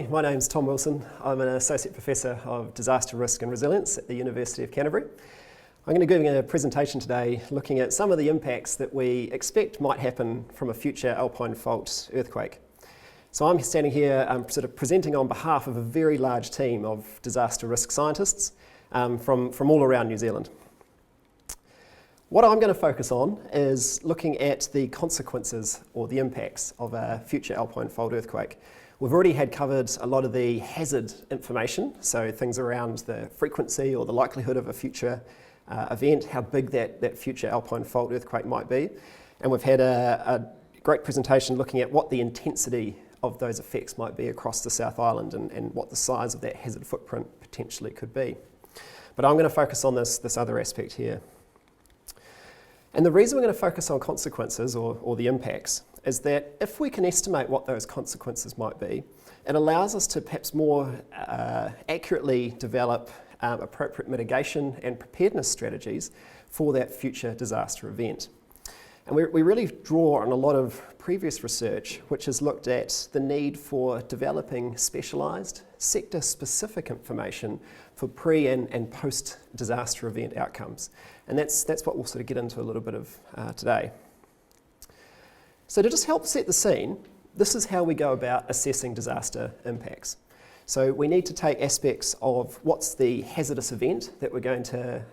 my name's Tom Wilson. I'm an Associate Professor of Disaster Risk and Resilience at the University of Canterbury. I'm going to be giving a presentation today looking at some of the impacts that we expect might happen from a future Alpine Fault earthquake. So I'm standing here sort of presenting on behalf of a very large team of disaster risk scientists from all around New Zealand. What I'm going to focus on is looking at the consequences or the impacts of a future Alpine Fault earthquake. We've already had covered a lot of the hazard information, so things around the frequency or the likelihood of a future event, how big that future Alpine Fault earthquake might be. And we've had a great presentation looking at what the intensity of those effects might be across the South Island and what the size of that hazard footprint potentially could be. But I'm going to focus on this other aspect here. And the reason we're going to focus on consequences or the impacts is that if we can estimate what those consequences might be, it allows us to perhaps more accurately develop appropriate mitigation and preparedness strategies for that future disaster event. And we really draw on a lot of previous research which has looked at the need for developing specialised, sector-specific information for pre- and post-disaster event outcomes. And that's what we'll sort of get into a little bit of today. So to just help set the scene, this is how we go about assessing disaster impacts. So we need to take aspects of what's the hazardous event that we're going to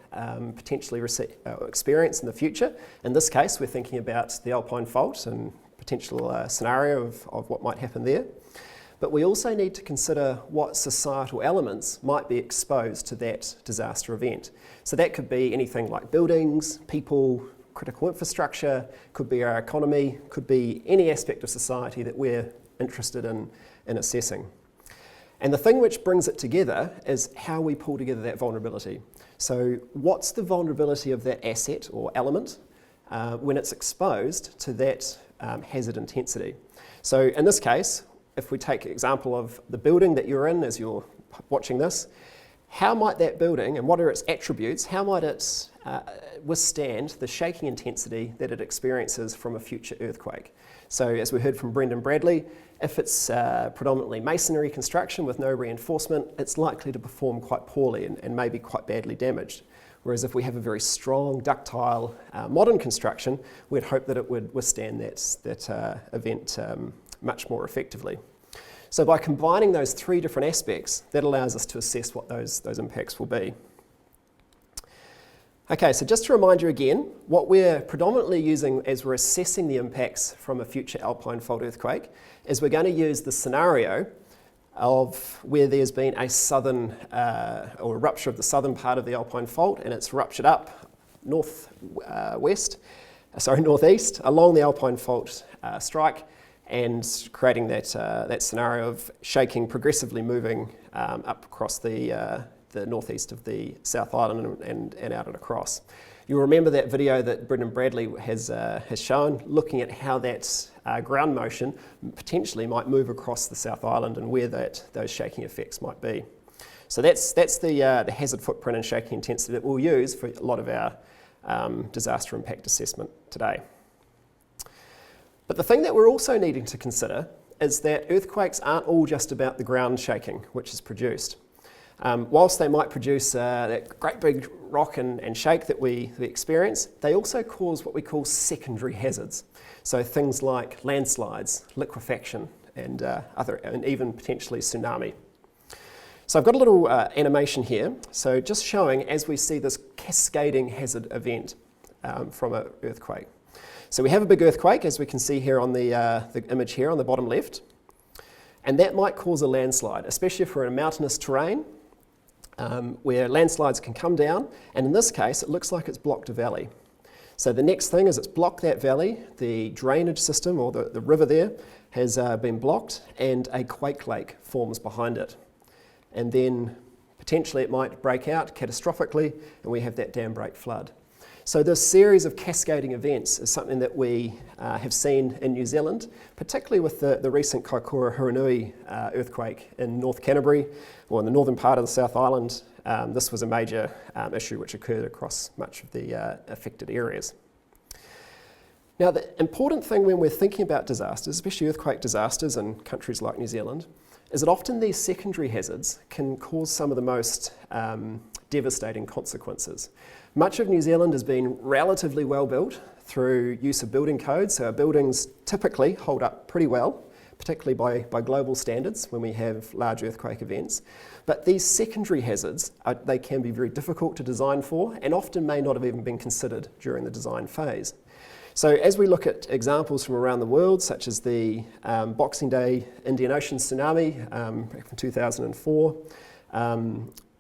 potentially experience in the future. In this case, we're thinking about the Alpine Fault and potential scenario of what might happen there. But we also need to consider what societal elements might be exposed to that disaster event. So that could be anything like buildings, people, critical infrastructure, could be our economy, could be any aspect of society that we're interested in assessing. And the thing which brings it together is how we pull together that vulnerability. So what's the vulnerability of that asset or element when it's exposed to that hazard intensity? So in this case, if we take an example of the building that you're in as you're watching this, how might that building and what are its attributes, how might it withstand the shaking intensity that it experiences from a future earthquake? So as we heard from Brendan Bradley, if it's predominantly masonry construction with no reinforcement, it's likely to perform quite poorly and maybe quite badly damaged. Whereas if we have a very strong, ductile, modern construction, we'd hope that it would withstand that event much more effectively. So by combining those three different aspects, that allows us to assess what those impacts will be. Okay, so just to remind you again, what we're predominantly using as we're assessing the impacts from a future Alpine Fault earthquake is we're going to use the scenario of where there's been a southern or a rupture of the southern part of the Alpine Fault and it's ruptured up northeast along the Alpine Fault strike and creating that scenario of shaking progressively moving up across the northeast of the South Island and out and across. You'll remember that video that Brendan Bradley has shown, looking at how that ground motion potentially might move across the South Island and where those shaking effects might be. So that's the hazard footprint and shaking intensity that we'll use for a lot of our disaster impact assessment today. But the thing that we're also needing to consider is that earthquakes aren't all just about the ground shaking which is produced. Whilst they might produce that great big rock and shake that we experience, they also cause what we call secondary hazards. So things like landslides, liquefaction, and even potentially tsunami. So I've got a little animation here. So just showing as we see this cascading hazard event from an earthquake. So we have a big earthquake, as we can see here on the image here on the bottom left. And that might cause a landslide, especially if we're in a mountainous terrain, where landslides can come down, and in this case, it looks like it's blocked a valley. So the next thing is it's blocked that valley, the drainage system or the river there has been blocked, and a quake lake forms behind it. And then potentially it might break out catastrophically, and we have that dam break flood. So this series of cascading events is something that we have seen in New Zealand, particularly with the recent Kaikoura-Huranui earthquake in North Canterbury, or in the northern part of the South Island. This was a major issue which occurred across much of the affected areas. Now, the important thing when we're thinking about disasters, especially earthquake disasters in countries like New Zealand, is that often these secondary hazards can cause some of the most devastating consequences. Much of New Zealand has been relatively well built through use of building codes, so our buildings typically hold up pretty well, particularly by global standards when we have large earthquake events. But these secondary hazards, they can be very difficult to design for and often may not have even been considered during the design phase. So as we look at examples from around the world, such as the Boxing Day Indian Ocean tsunami back from 2004,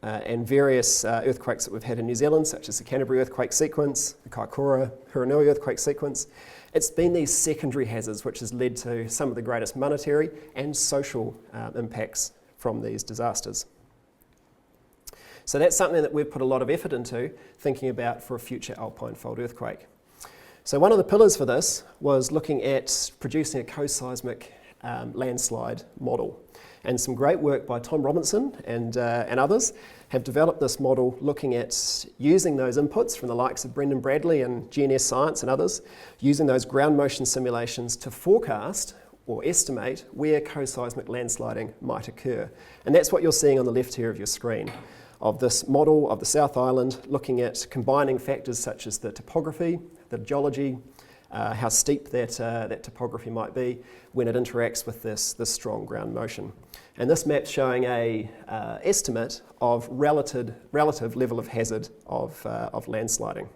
and various earthquakes that we've had in New Zealand, such as the Canterbury earthquake sequence, the Kaikoura Hurunui earthquake sequence, it's been these secondary hazards which has led to some of the greatest monetary and social impacts from these disasters. So that's something that we've put a lot of effort into thinking about for a future Alpine Fault earthquake. So one of the pillars for this was looking at producing a co-seismic landslide model. And some great work by Tom Robinson and others have developed this model looking at using those inputs from the likes of Brendan Bradley and GNS Science and others, using those ground motion simulations to forecast or estimate where co-seismic landsliding might occur. And that's what you're seeing on the left here of your screen, of this model of the South Island, looking at combining factors such as the topography, the geology, how steep that topography might be when it interacts with this strong ground motion. And this map's showing a estimate of relative level of hazard of landsliding,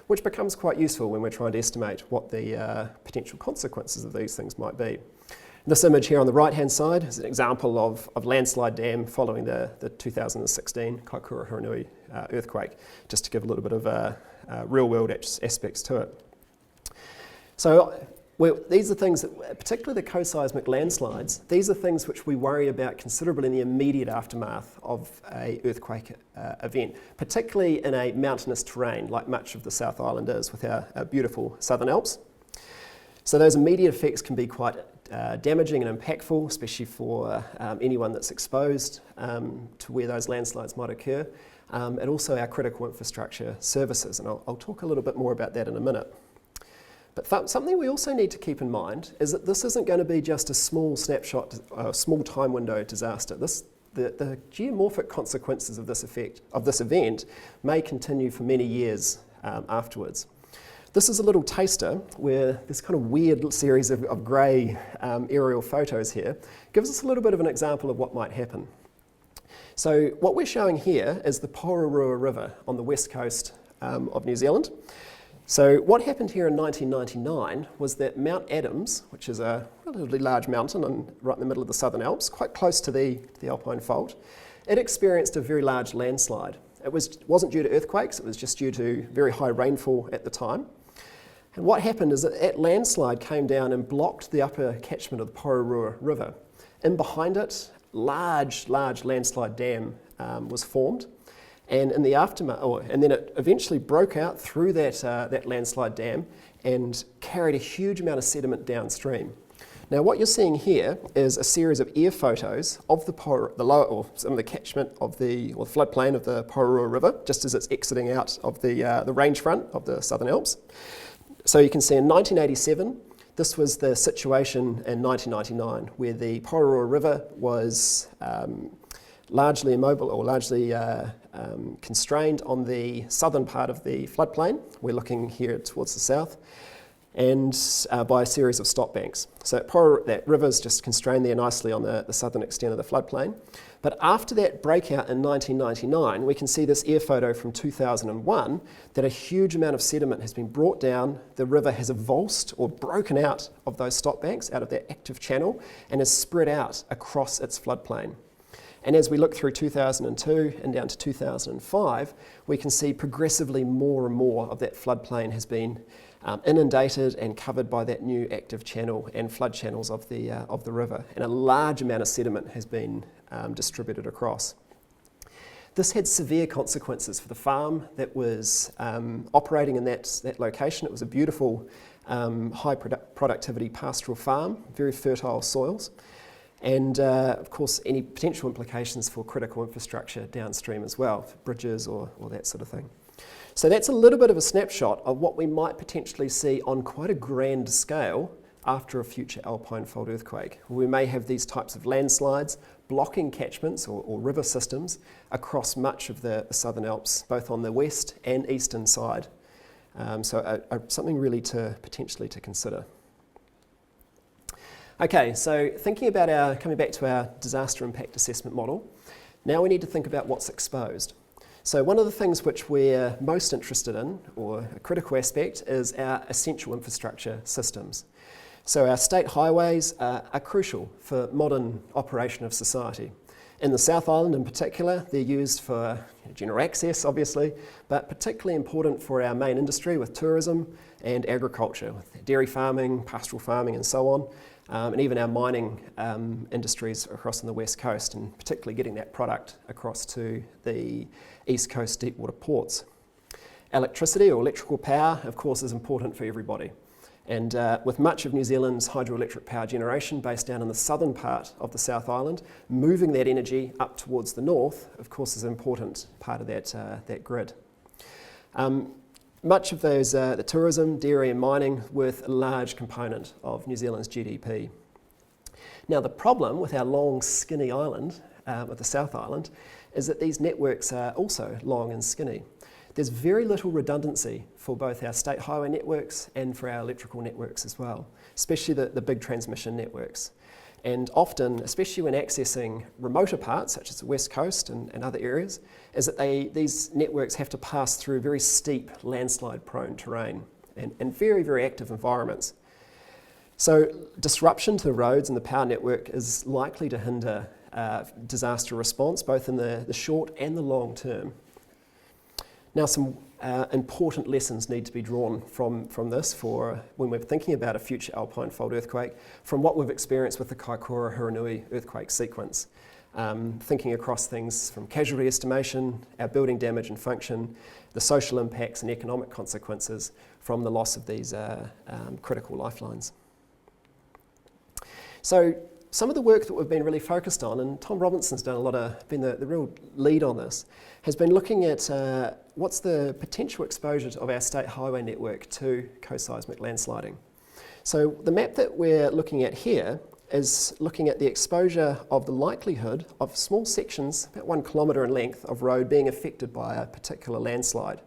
which becomes quite useful when we're trying to estimate what the potential consequences of these things might be. This image here on the right-hand side is an example of landslide dam following the 2016 Kaikoura Hurunui earthquake, just to give a little bit of real-world aspects to it. So these are things that, particularly the co-seismic landslides, these are things which we worry about considerably in the immediate aftermath of an earthquake event, particularly in a mountainous terrain like much of the South Island is with our beautiful Southern Alps. So those immediate effects can be quite damaging and impactful, especially for anyone that's exposed to where those landslides might occur, and also our critical infrastructure services. And I'll talk a little bit more about that in a minute. But something we also need to keep in mind is that this isn't going to be just a small snapshot, a small time window disaster. The geomorphic consequences of this event may continue for many years afterwards. This is a little taster where this kind of weird series of grey aerial photos here gives us a little bit of an example of what might happen. So what we're showing here is the Pororua River on the west coast of New Zealand. So what happened here in 1999 was that Mount Adams, which is a relatively large mountain right in the middle of the Southern Alps, quite close to the Alpine Fault, it experienced a very large landslide. It wasn't due to earthquakes, it was just due to very high rainfall at the time. And what happened is that landslide came down and blocked the upper catchment of the Pororua River. In behind it, large landslide dam was formed. And in the aftermath, and then it eventually broke out through that landslide dam and carried a huge amount of sediment downstream. Now, what you're seeing here is a series of air photos of the lower, or some of the catchment of the floodplain of the Pororua River, just as it's exiting out of the range front of the Southern Alps. So you can see in 1987, this was the situation in 1999, where the Pororua River was largely immobile or largely constrained on the southern part of the floodplain. We're looking here towards the south, and by a series of stop banks. So that river's just constrained there nicely on the southern extent of the floodplain. But after that breakout in 1999, we can see this air photo from 2001 that a huge amount of sediment has been brought down. The river has avulsed or broken out of those stop banks, out of that active channel, and has spread out across its floodplain. And as we look through 2002 and down to 2005, we can see progressively more and more of that floodplain has been inundated and covered by that new active channel and flood channels of the river. And a large amount of sediment has been distributed across. This had severe consequences for the farm that was operating in that location. It was a beautiful, high productivity pastoral farm, very fertile soils. And of course, any potential implications for critical infrastructure downstream as well, for bridges or that sort of thing. So that's a little bit of a snapshot of what we might potentially see on quite a grand scale after a future Alpine Fault earthquake. We may have these types of landslides blocking catchments or river systems across much of the Southern Alps, both on the west and eastern side. So something really potentially to consider. Okay, so coming back to our disaster impact assessment model, now we need to think about what's exposed. So one of the things which we're most interested in, or a critical aspect, is our essential infrastructure systems. So our state highways are crucial for modern operation of society. In the South Island in particular, they're used for general access, obviously, but particularly important for our main industry with tourism and agriculture, with dairy farming, pastoral farming and so on, and even our mining industries across on the west coast, and particularly getting that product across to the east coast deepwater ports. Electricity or electrical power, of course, is important for everybody. And with much of New Zealand's hydroelectric power generation based down in the southern part of the South Island, moving that energy up towards the north, of course, is an important part of that grid. Much of those, the tourism, dairy and mining, worth a large component of New Zealand's GDP. Now the problem with our long skinny island, with the South Island, is that these networks are also long and skinny. There's very little redundancy for both our state highway networks and for our electrical networks as well, especially the big transmission networks. And often, especially when accessing remoter parts, such as the West Coast and other areas, is that these networks have to pass through very steep, landslide-prone terrain and very, very active environments. So disruption to the roads and the power network is likely to hinder disaster response, both in the short and the long term. Now, some important lessons need to be drawn from this for when we're thinking about a future Alpine Fault earthquake, from what we've experienced with the Kaikoura-Hiranui earthquake sequence. Thinking across things from casualty estimation, our building damage and function, the social impacts and economic consequences from the loss of these critical lifelines. So some of the work that we've been really focused on, and Tom Robinson's been the real lead on this, has been looking at what's the potential exposure of our state highway network to co-seismic landsliding. So the map that we're looking at here is looking at the exposure of the likelihood of small sections, about 1 kilometre in length, of road being affected by a particular landslide.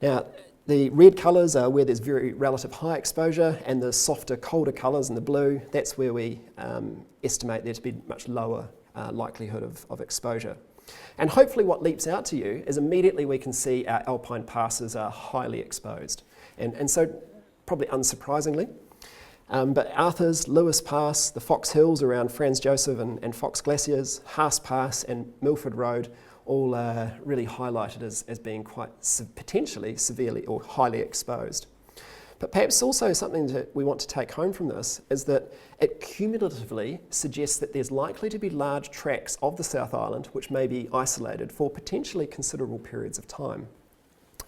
Now, the red colours are where there's very relative high exposure, and the softer, colder colours in the blue, that's where we estimate there to be much lower likelihood of exposure. And hopefully what leaps out to you is immediately we can see our alpine passes are highly exposed. And so, probably unsurprisingly, but Arthur's, Lewis Pass, the Fox Hills around Franz Josef and Fox Glaciers, Haas Pass and Milford Road, all really highlighted as being quite potentially severely or highly exposed. But perhaps also something that we want to take home from this is that it cumulatively suggests that there's likely to be large tracts of the South Island which may be isolated for potentially considerable periods of time.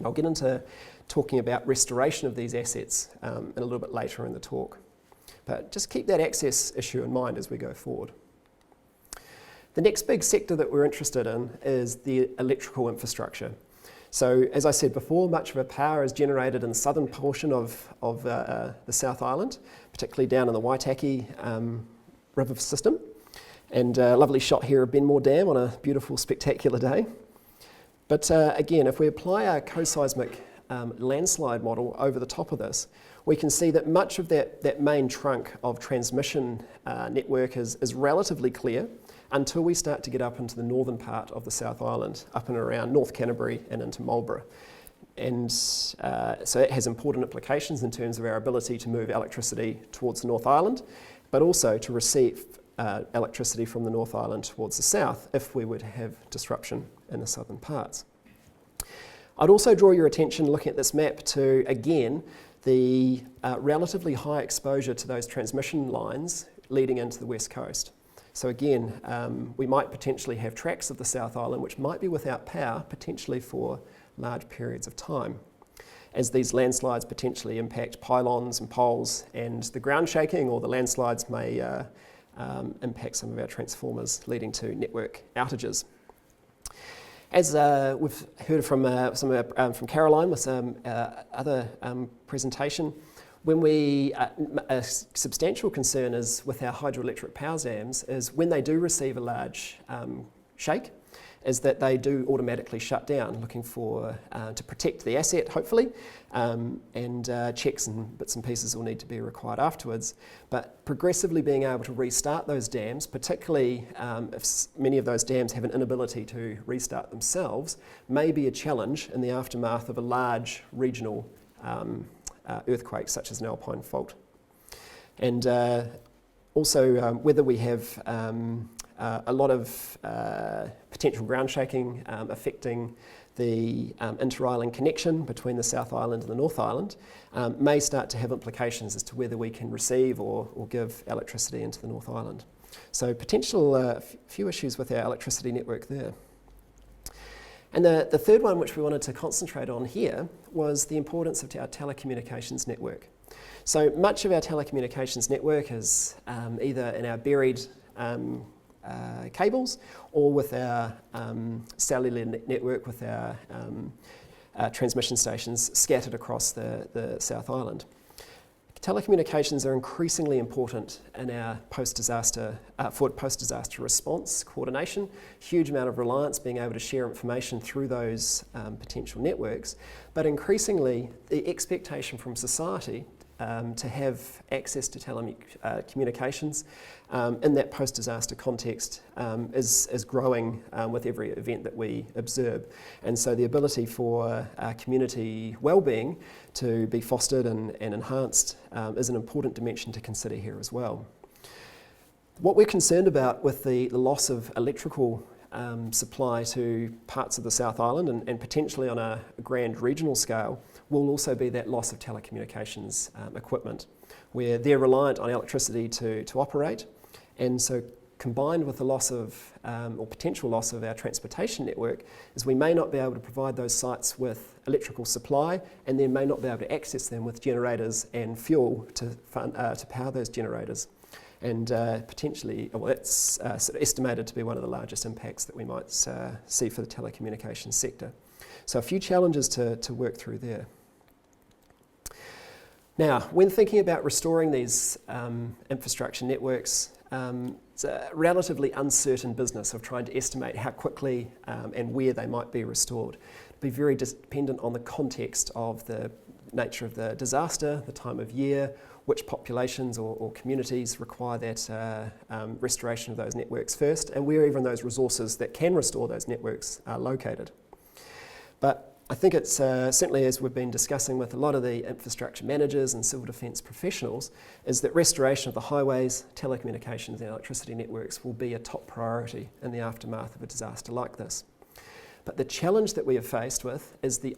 I'll get into talking about restoration of these assets in a little bit later in the talk. But just keep that access issue in mind as we go forward. The next big sector that we're interested in is the electrical infrastructure. So, as I said before, much of our power is generated in the southern portion of the South Island, particularly down in the Waitaki river system. And a lovely shot here of Benmore Dam on a beautiful, spectacular day. But again, if we apply our co-seismic landslide model over the top of this, we can see that much of that main trunk of transmission network is relatively clear until we start to get up into the northern part of the South Island, up and around North Canterbury and into Marlborough. And so it has important implications in terms of our ability to move electricity towards the North Island, but also to receive electricity from the North Island towards the south if we were to have disruption in the southern parts. I'd also draw your attention, looking at this map, to, again, the relatively high exposure to those transmission lines leading into the west coast. So again, we might potentially have tracts of the South Island which might be without power, potentially for large periods of time, as these landslides potentially impact pylons and poles, and the ground shaking or the landslides may impact some of our transformers, leading to network outages. As we've heard from from Caroline with some other presentation, When a substantial concern is with our hydroelectric power dams is when they do receive a large shake, is that they do automatically shut down, looking for to protect the asset, hopefully, and checks and bits and pieces will need to be required afterwards. But progressively being able to restart those dams, particularly if many of those dams have an inability to restart themselves, may be a challenge in the aftermath of a large regional earthquake such as an Alpine Fault. And also whether we have a lot of potential ground shaking affecting the inter-island connection between the South Island and the North Island may start to have implications as to whether we can receive or give electricity into the North Island. So potential few issues with our electricity network there. And the third one which we wanted to concentrate on here was the importance of our telecommunications network. So much of our telecommunications network is either in our buried cables or with our cellular network with our transmission stations scattered across the South Island. Telecommunications are increasingly important in our post-disaster response coordination. Huge amount of reliance being able to share information through those potential networks, but increasingly the expectation from society to have access to telecommunications in that post-disaster context is growing with every event that we observe. And so the ability for community well-being to be fostered and enhanced is an important dimension to consider here as well. What we're concerned about with the loss of electrical supply to parts of the South Island and potentially on a grand regional scale will also be that loss of telecommunications equipment, where they're reliant on electricity to operate, and so combined with the loss of, or potential loss of our transportation network, is we may not be able to provide those sites with electrical supply and then may not be able to access them with generators and fuel to power those generators. And potentially, well, it's sort of estimated to be one of the largest impacts that we might see for the telecommunications sector. So a few challenges to work through there. Now, when thinking about restoring these infrastructure networks, it's a relatively uncertain business of trying to estimate how quickly and where they might be restored. It'll be very dependent on the context of the nature of the disaster, the time of year, which populations or communities require that restoration of those networks first, and where even those resources that can restore those networks are located. But I think it's certainly, as we've been discussing with a lot of the infrastructure managers and civil defence professionals, is that restoration of the highways, telecommunications and electricity networks will be a top priority in the aftermath of a disaster like this. But the challenge that we are faced with is the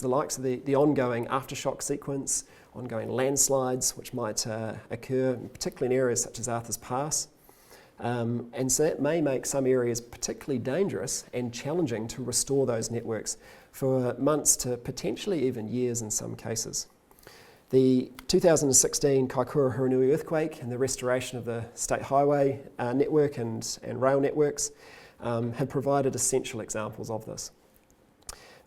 likes of the ongoing aftershock sequence, ongoing landslides which might occur, particularly in areas such as Arthur's Pass. And so that may make some areas particularly dangerous and challenging to restore those networks for months to potentially even years in some cases. The 2016 Kaikoura-Haranui earthquake and the restoration of the state highway network and rail networks have provided essential examples of this.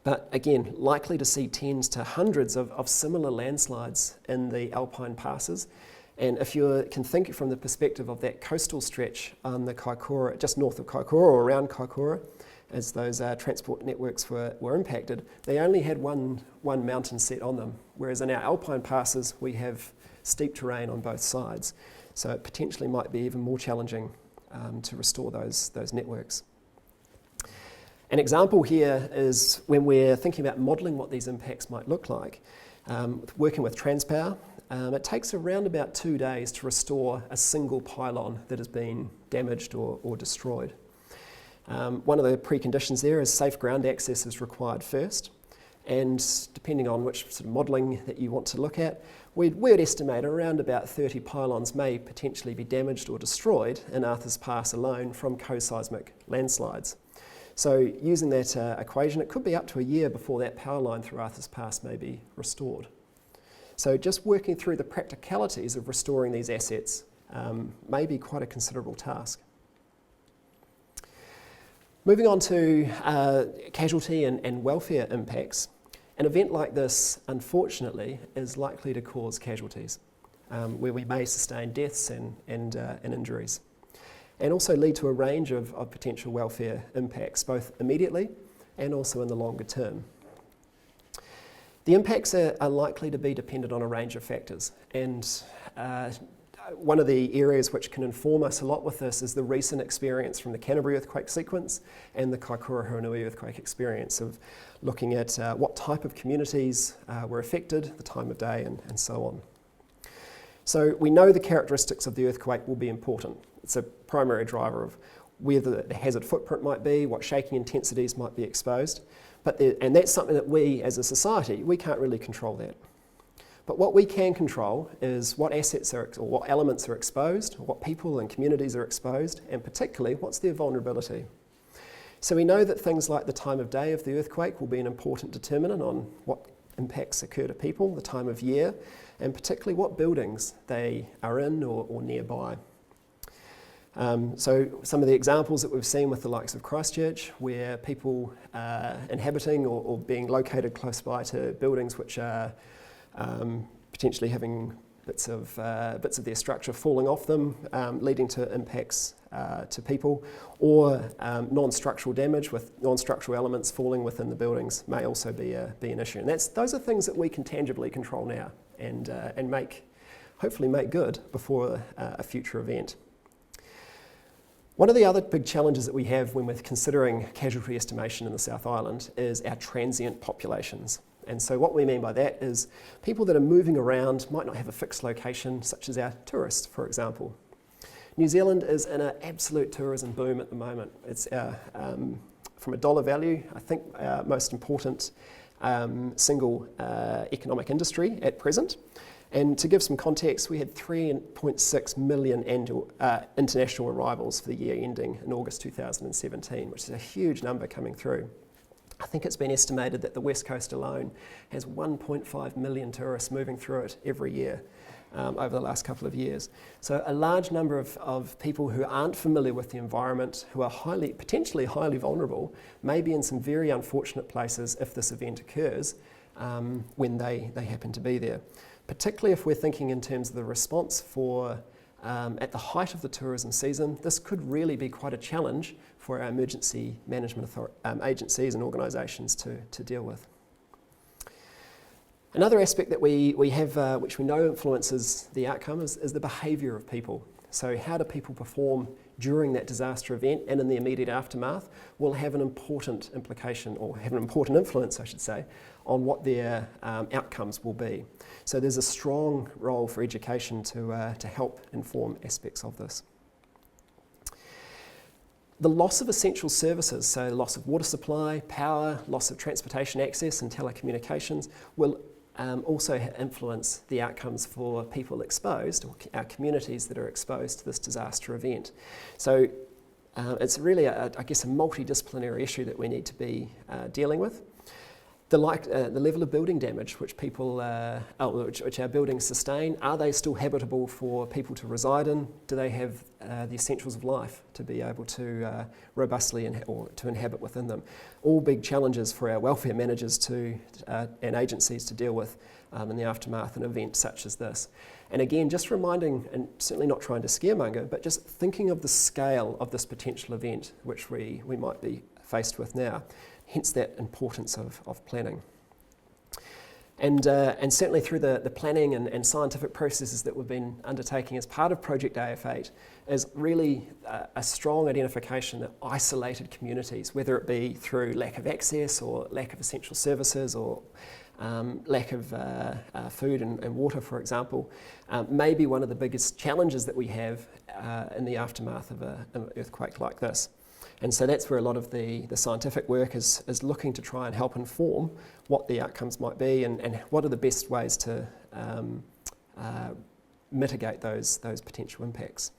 But again, likely to see tens to hundreds of similar landslides in the Alpine passes. And if you can think from the perspective of that coastal stretch on the Kaikoura, just north of Kaikoura or around Kaikoura, as those transport networks were impacted, they only had one mountain set on them, whereas in our Alpine passes we have steep terrain on both sides. So it potentially might be even more challenging to restore those networks. An example here is when we're thinking about modelling what these impacts might look like. Working with Transpower, it takes around about 2 days to restore a single pylon that has been damaged or destroyed. One of the preconditions there is safe ground access is required first, and depending on which sort of modelling that you want to look at, we'd estimate around about 30 pylons may potentially be damaged or destroyed in Arthur's Pass alone from co-seismic landslides. So using that equation, it could be up to a year before that power line through Arthur's Pass may be restored. So just working through the practicalities of restoring these assets may be quite a considerable task. Moving on to casualty and welfare impacts. An event like this, unfortunately, is likely to cause casualties, where we may sustain deaths and injuries, and also lead to a range of potential welfare impacts, both immediately and also in the longer term. The impacts are likely to be dependent on a range of factors, and one of the areas which can inform us a lot with this is the recent experience from the Canterbury earthquake sequence and the Kaikoura-Hauranui earthquake experience of looking at what type of communities were affected, the time of day, and so on. So we know the characteristics of the earthquake will be important. It's a primary driver of where the hazard footprint might be, what shaking intensities might be exposed, and that's something that we as a society, we can't really control that. But what we can control is what assets or what elements are exposed, what people and communities are exposed, and particularly what's their vulnerability. So we know that things like the time of day of the earthquake will be an important determinant on what impacts occur to people, the time of year, and particularly what buildings they are in or nearby. So some of the examples that we've seen with the likes of Christchurch, where people inhabiting or being located close by to buildings which are potentially having bits of their structure falling off them, leading to impacts to people, or non-structural damage with non-structural elements falling within the buildings may also be an issue. And those are things that we can tangibly control now and hopefully make good before a future event. One of the other big challenges that we have when we're considering casualty estimation in the South Island is our transient populations. And so what we mean by that is people that are moving around might not have a fixed location, such as our tourists, for example. New Zealand is in an absolute tourism boom at the moment. It's from a dollar value, I think our most important single economic industry at present. And to give some context, we had 3.6 million annual international arrivals for the year ending in August 2017, which is a huge number coming through. I think it's been estimated that the West Coast alone has 1.5 million tourists moving through it every year over the last couple of years. So a large number of people who aren't familiar with the environment, who are potentially highly vulnerable, may be in some very unfortunate places if this event occurs when they happen to be there. Particularly if we're thinking in terms of the response for at the height of the tourism season, this could really be quite a challenge for our emergency management agencies and organisations to deal with. Another aspect that we have, which we know influences the outcome, is the behaviour of people. So how do people perform during that disaster event and in the immediate aftermath will have an important implication, or have an important influence, I should say, on what their outcomes will be. So there's a strong role for education to help inform aspects of this. The loss of essential services, so loss of water supply, power, loss of transportation access and telecommunications, will also influence the outcomes for people exposed, or our communities that are exposed to this disaster event. So it's really, I guess, a multidisciplinary issue that we need to be dealing with. The level of building damage which which our buildings sustain, are they still habitable for people to reside in? Do they have the essentials of life to be able to robustly or to inhabit within them? All big challenges for our welfare managers and agencies to deal with in the aftermath of an event such as this. And again, just reminding, and certainly not trying to scaremonger, but just thinking of the scale of this potential event which we might be faced with now. Hence that importance of planning. And certainly through the planning and scientific processes that we've been undertaking as part of Project AF8 is really a strong identification that isolated communities, whether it be through lack of access or lack of essential services or lack of food and water, for example, may be one of the biggest challenges that we have in the aftermath of an earthquake like this. And so that's where a lot of the scientific work is looking to try and help inform what the outcomes might be and what are the best ways to mitigate those potential impacts.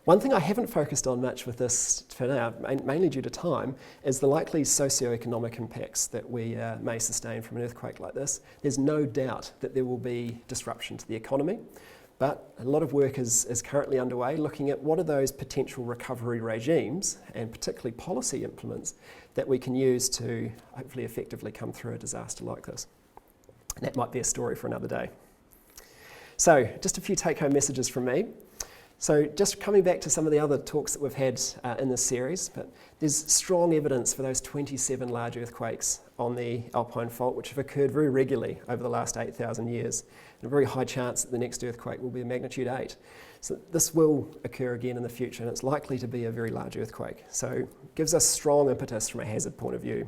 One thing I haven't focused on much with this for now, mainly due to time, is the likely socioeconomic impacts that we may sustain from an earthquake like this. There's no doubt that there will be disruption to the economy. But a lot of work is currently underway looking at what are those potential recovery regimes and particularly policy implements that we can use to hopefully effectively come through a disaster like this. And that might be a story for another day. So just a few take-home messages from me. So just coming back to some of the other talks that we've had in this series, but there's strong evidence for those 27 large earthquakes on the Alpine Fault, which have occurred very regularly over the last 8,000 years. And a very high chance that the next earthquake will be a magnitude 8. So this will occur again in the future, and it's likely to be a very large earthquake. So it gives us strong impetus from a hazard point of view.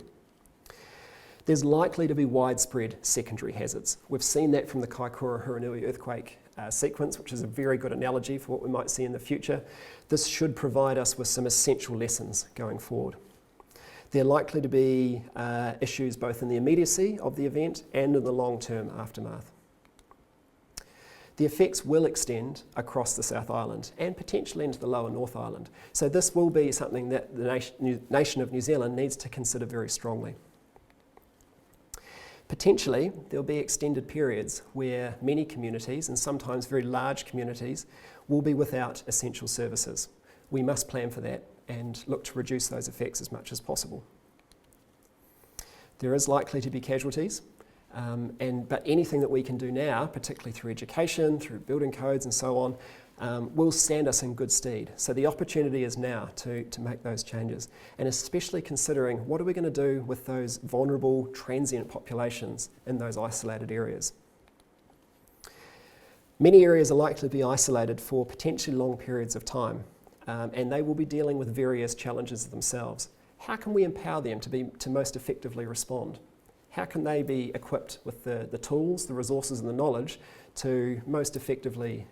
There's likely to be widespread secondary hazards. We've seen that from the Kaikoura-Huranui earthquake sequence, which is a very good analogy for what we might see in the future. This should provide us with some essential lessons going forward. There are likely to be issues both in the immediacy of the event and in the long-term aftermath. The effects will extend across the South Island and potentially into the lower North Island. So this will be something that the nation of New Zealand needs to consider very strongly. Potentially, there'll be extended periods where many communities, and sometimes very large communities, will be without essential services. We must plan for that and look to reduce those effects as much as possible. There is likely to be casualties, but anything that we can do now, particularly through education, through building codes and so on, will stand us in good stead. So the opportunity is now to make those changes, and especially considering what are we going to do with those vulnerable transient populations in those isolated areas. Many areas are likely to be isolated for potentially long periods of time, and they will be dealing with various challenges themselves. How can we empower them to most effectively respond? How can they be equipped with the tools, the resources and the knowledge to most effectively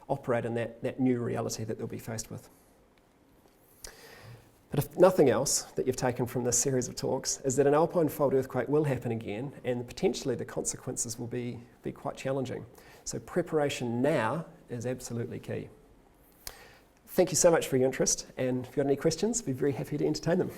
operate in that new reality that they'll be faced with? But if nothing else that you've taken from this series of talks is that an Alpine Fault earthquake will happen again, and potentially the consequences will be quite challenging. So preparation now is absolutely key. Thank you so much for your interest, and if you've got any questions, I'd be very happy to entertain them.